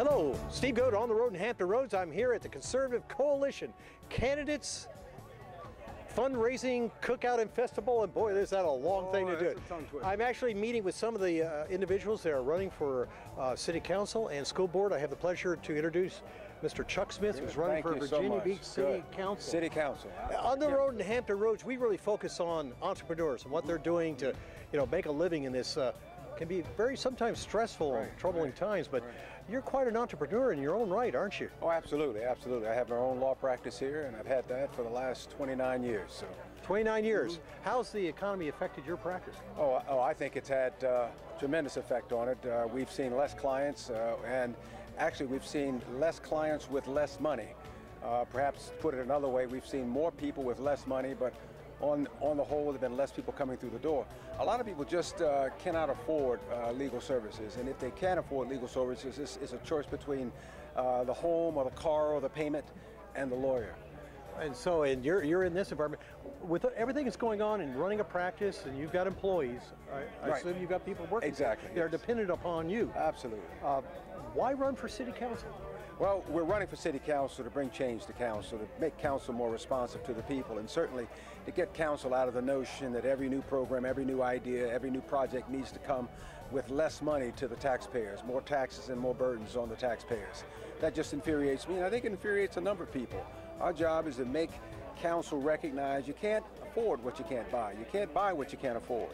Hello, Steve Goat on the road in Hampton Roads. I'm here at the Conservative Coalition Candidates Fundraising Cookout and Festival, and boy, is that a long thing to do. I'm actually meeting with some of the individuals that are running for City Council and School Board. I have the pleasure to introduce Mr. Chuck Smith, who's running for Virginia Beach City Council. City Council. On the road in Hampton Roads, we really focus on entrepreneurs and what they're doing to, make a living in this can be very sometimes stressful and troubling times, but you're quite an entrepreneur in your own right, aren't you? Oh, absolutely, absolutely. I have my own law practice here, and I've had that for the last 29 years. So. 29 years. How's the economy affected your practice? Oh, I think it's had tremendous effect on it. We've seen less clients, and actually we've seen less clients with less money. Perhaps to put it another way, we've seen more people with less money, but on the whole, there have been less people coming through the door. A lot of people just cannot afford legal services, and if they can't afford legal services, it's a choice between the home or the car or the payment and the lawyer. And so, you're in this environment with everything that's going on and running a practice, and you've got employees. I assume you've got people working. Exactly. They're dependent upon you. Absolutely. Why run for City Council? Well, we're running for City Council to bring change to Council, to make Council more responsive to the people, and certainly to get Council out of the notion that every new program, every new idea, every new project needs to come with less money to the taxpayers, more taxes and more burdens on the taxpayers. That just infuriates me, and I think it infuriates a number of people. Our job is to make Council recognize you can't afford what you can't buy. You can't buy what you can't afford.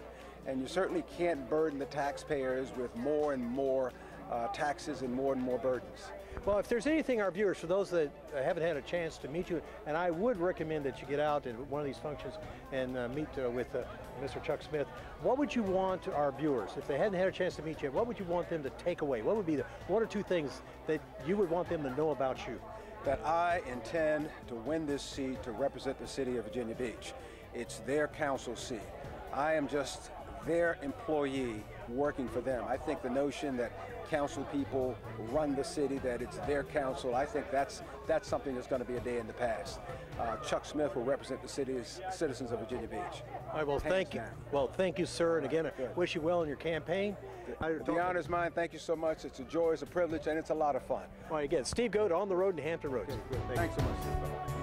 And you certainly can't burden the taxpayers with more and more taxes and more burdens. Well, if there's anything our viewers, for those that haven't had a chance to meet you, and I would recommend that you get out at one of these functions and meet with Mr. Chuck Smith, what would you want our viewers, if they hadn't had a chance to meet you, what would you want them to take away? What would be the one or two things that you would want them to know about you? That I intend to win this seat to represent the city of Virginia Beach. It's their council seat. I am just their employee working for them. I think the notion that council people run the city, that it's their council, I think that's something that's going to be a day in the past. Chuck Smith will represent the citizens of Virginia Beach. All right, well, thank you. Well, thank you, sir, and again, I wish you well in your campaign. The honor is mine. Thank you so much. It's a joy, it's a privilege, and it's a lot of fun. All right, again, Steve Goat on the road in Hampton Roads. Thanks so much.